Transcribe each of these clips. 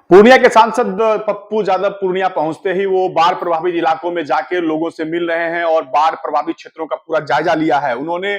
पूर्णिया के सांसद पप्पू यादव पूर्णिया पहुंचते ही वो बाढ़ प्रभावित इलाकों में जाके लोगों से मिल रहे हैं और बाढ़ प्रभावित क्षेत्रों का पूरा जायजा लिया है। उन्होंने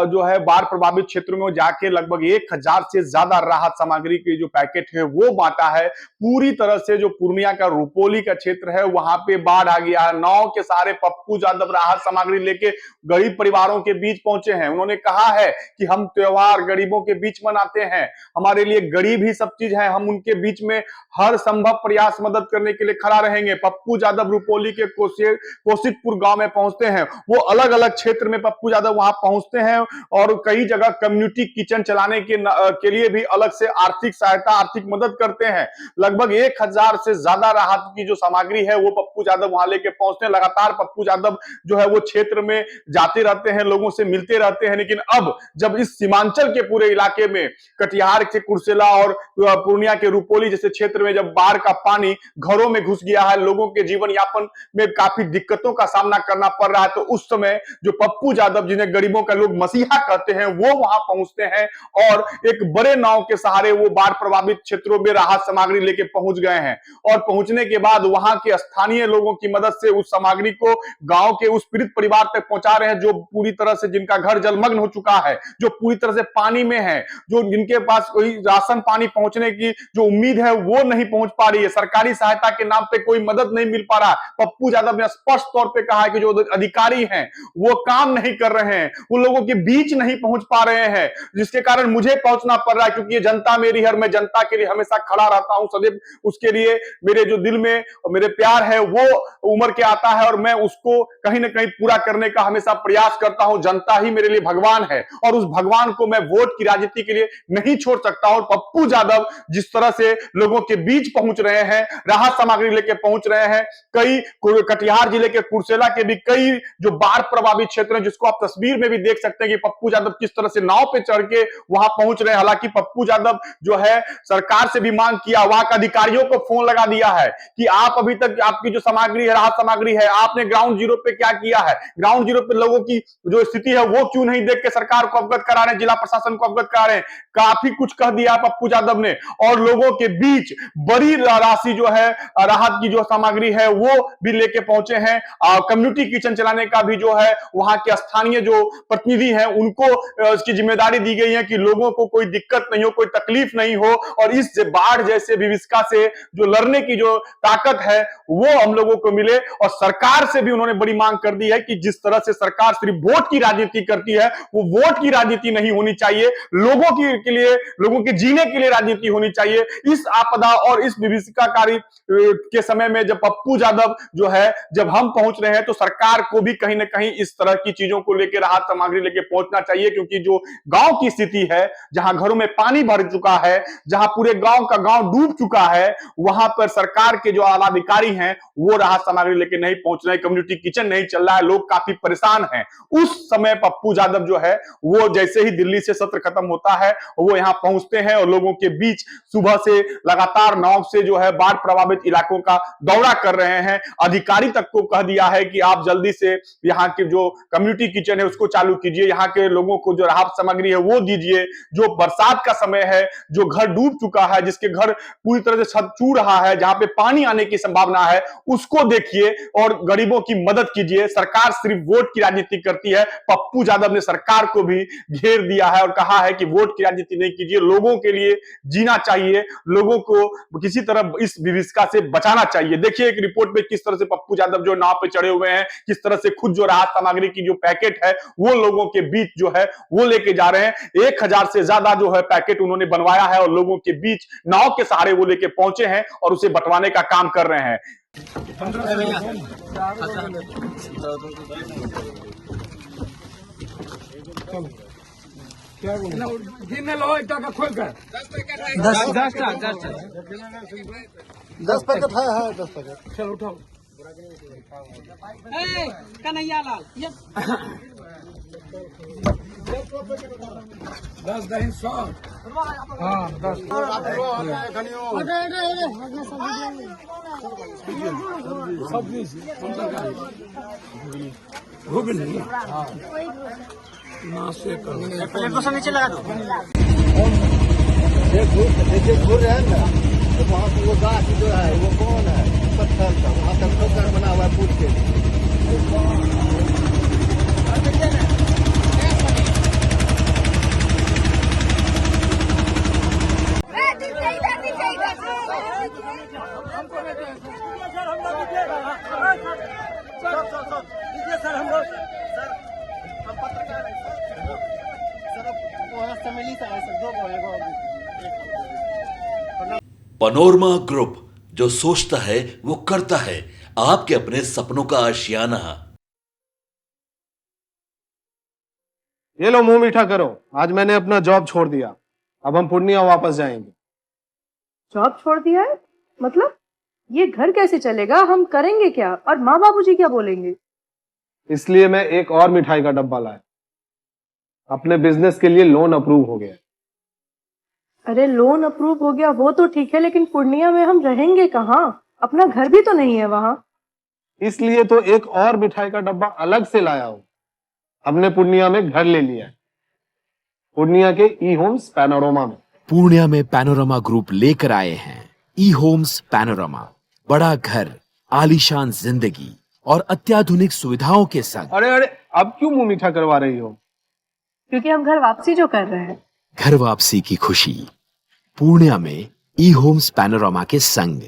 जो है बाढ़ प्रभावित क्षेत्रों में जाके लगभग 1000 से ज्यादा राहत सामग्री के जो पैकेट है वो बांटा है। पूरी तरह से जो पूर्णिया का रुपोली का क्षेत्र है वहां पे बाढ़ आ गया है। नाव के सहारे पप्पू यादव राहत सामग्री लेके गरीब परिवारों के बीच पहुंचे हैं। उन्होंने कहा है कि हम त्योहार गरीबों के बीच मनाते हैं, हमारे लिए गरीब ही सब चीज है, हम उनके बीच में हर संभव प्रयास मदद करने के लिए खड़ा रहेंगे। पप्पू यादव रुपोली के कोशितपुर गांव में पहुंचते हैं। वो अलग अलग क्षेत्र में पप्पू यादव वहां पहुंचते हैं और कई जगह कम्युनिटी किचन चलाने के लिए भी अलग से आर्थिक सहायता आर्थिक मदद करते हैं। लगभग 1000 से ज्यादा राहत की जो सामग्री है वो पप्पू यादव वहां लेके पहुंचते हैं। लगातार पप्पू यादव जो है वो क्षेत्र में जाते रहते हैं, लोगों से मिलते रहते हैं। लेकिन अब जब इस सीमांचल के पूरे इलाके में कटिहार के कुर्सेला और पूर्णिया के रुपोली जैसे क्षेत्र में जब बाढ़ का पानी घरों में घुस गया है, लोगों के जीवन यापन में काफी दिक्कतों का सामना करना पड़ रहा है, तो उस समय जो पप्पू यादव जिन्हें गरीबों का लोग मसीहा कहते हैं वो वहां पहुंचते हैं और एक बड़े नाव के सहारे वो बाढ़ प्रभावित क्षेत्रों में राहत सामग्री लेके पहुंच गए हैं। और पहुंचने के बाद वहां के स्थानीय लोगों की मदद से उस सामग्री को गांव के उस पीड़ित परिवार तक पहुंचा रहे हैं जो पूरी तरह से जिनका घर जलमग्न हो चुका है, जो पूरी तरह से पानी में है, जो जिनके पास कोई राशन पानी पहुंचने की जो उम्मीद है वो नहीं पहुंच पा रही है। सरकारी सहायता के नाम पे कोई मदद नहीं मिल पा रहा। पप्पू यादव ने स्पष्ट तौर पे कहा है कि जो अधिकारी हैं वो काम नहीं कर रहे हैं, वो लोगों के बीच नहीं पहुंच पा रहे हैं, जिसके कारण मुझे पहुंचना पड़ रहा है क्योंकि ये जनता मेरी है, मैं जनता के लिए हमेशा खड़ा रहता हूं सदैव। उसके लिए मेरे जो दिल में मेरे प्यार है वो उमड़ के आता है और मैं उसको कहीं ना कहीं पूरा करने का हमेशा प्रयास करता हूं। जनता ही मेरे लिए भगवान है और उस भगवान को मैं वोट की राजनीति के लिए नहीं छोड़ सकता। और पप्पू यादव जिस तरह से लोगों के बीच पहुंच रहे हैं, राहत सामग्री लेके पहुंच रहे हैं, कई कटिहार जिले के कुर्सेला के भी कई जो बाढ़ प्रभावित क्षेत्र हैं जिसको आप तस्वीर में भी देख सकते हैं कि पप्पू यादव किस तरह से नाव पे चढ़ के वहां पहुंच रहे हैं। हालांकि पप्पू यादव जो है सरकार से भी मांग किया, वहां के अधिकारियों को फोन लगा दिया है कि आप अभी तक आपकी जो सामग्री है राहत सामग्री है आपने ग्राउंड जीरो पे क्या किया है, ग्राउंड जीरो पे लोगों की जो स्थिति है वो क्यों नहीं देख के सरकार को अवगत करा रहे हैं, जिला प्रशासन को अवगत करा रहे हैं। काफी कुछ कह दिया पप्पू यादव ने और लोगों के बीच बड़ी राशि जो है राहत की जो सामग्री है वो भी लेके पहुंचे हैं। कम्युनिटी किचन चलाने का भी जो है वहां के स्थानीय जो प्रतिनिधि हैं उनको इसकी जिम्मेदारी दी गई है कि लोगों को कोई दिक्कत नहीं हो, कोई तकलीफ नहीं हो और इस बाढ़ जैसे विभीषिका से जो लड़ने की जो ताकत है वो हम लोगों को मिले। और सरकार से भी उन्होंने बड़ी मांग कर दी है कि जिस तरह से सरकार सिर्फ वोट की राजनीति करती है वो वोट की राजनीति नहीं होनी चाहिए, लोगों के लिए लोगों के जीने के लिए राजनीति होनी चाहिए। इस आपदा और इस विभीषिकाकारी के समय में जब पप्पू यादव जो है जब हम पहुंच रहे हैं तो सरकार को भी कहीं ना कहीं इस तरह की चीजों को लेकर राहत सामग्री लेके पहुंचना चाहिए, क्योंकि जो गांव की स्थिति है जहां घरों में पानी भर चुका है, जहां पूरे गांव का गांव डूब चुका है, वहां पर सरकार के जो आला अधिकारी हैं वो राहत सामग्री लेके नहीं पहुंच रहे, कम्युनिटी किचन नहीं चल रहा है, लोग काफी परेशान हैं। उस समय पप्पू यादव जो है वो जैसे ही दिल्ली से सत्र खत्म होता है वो यहां पहुंचते हैं और लोगों के बीच सुबह से लगातार नाव से जो है बाढ़ प्रभावित इलाकों का दौरा कर रहे हैं। अधिकारी तक को कह दिया है कि आप जल्दी से यहाँ के जो कम्युनिटी किचन है उसको चालू कीजिए, यहाँ के लोगों को जो राहत सामग्री है वो दीजिए। जो बरसात का समय है, जो घर डूब चुका है, जिसके घर पूरी तरह से छत छू रहा है, जहां पे पानी आने की संभावना है, उसको देखिए और गरीबों की मदद कीजिए। सरकार सिर्फ वोट की राजनीति करती है। पप्पू यादव ने सरकार को भी घेर दिया है और कहा है कि वोट की राजनीति नहीं कीजिए, लोगों के लिए जीना चाहिए, लोगों को किसी तरह इस विभीषिका से बचाना चाहिए। देखिए एक रिपोर्ट में किस तरह से पप्पू यादव जो नाव पे चढ़े हुए हैं, किस तरह से खुद जो राहत सामग्री की जो पैकेट है वो लोगों के बीच जो है वो लेके जा रहे हैं। 1000 से ज्यादा जो है पैकेट उन्होंने बनवाया है और लोगों के बीच नाव के सहारे वो लेके पहुंचे हैं और उसे बंटवाने का काम कर रहे हैं। क्या लो एक टाका खोल कर 10 पैकेट है 10 पैकेट। चलो उठाओ। कन्हैया लाल ये 10 दही 100 हाँ 10 सब्जी घुगनी हाँ नाश्ते का प्लेट को नीचे लगा दो। देखिए घूर रहे हैं ना, तो वहाँ पे वो गाछ जो है वो कौन है, पत्थर का, वहाँ तक ठोकर बना हुआ है पुल के। सर हम लोग हम पत्रकार हैं सर, वहाँ सम्मिलित है सर, दो पनोरमा ग्रुप, जो सोचता है वो करता है। आपके अपने सपनों का आशियाना। ये लो मुंह मीठा करो, आज मैंने अपना जॉब छोड़ दिया, अब हम पूर्णिया वापस जाएंगे। जॉब छोड़ दिया है? मतलब ये घर कैसे चलेगा? हम करेंगे क्या? और माँ बाबूजी क्या बोलेंगे? इसलिए मैं एक और मिठाई का डब्बा लाया। अपने बिजनेस के लिए लोन अप्रूव हो गया। अरे लोन अप्रूव हो गया वो तो ठीक है, लेकिन पूर्णिया में हम रहेंगे कहाँ? अपना घर भी तो नहीं है वहाँ। इसलिए तो एक और मिठाई का डब्बा अलग से लाया हूँ। हमने पूर्णिया में घर ले लिया है, पूर्णिया के ई होम्स पैनोरमा में। पूर्णिया में पैनोरमा ग्रुप लेकर आए हैं ई होम्स पैनोरमा। बड़ा घर, आलीशान जिंदगी और अत्याधुनिक सुविधाओं के संग। अरे अब क्यों मुंह मीठा करवा रही हो? क्योंकि हम घर वापसी जो कर रहे हैं। घर वापसी की खुशी पूर्णिया में ई होम्स पैनोरमा के संग।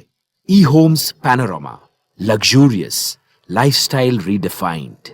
E Homes Panorama, luxurious lifestyle redefined.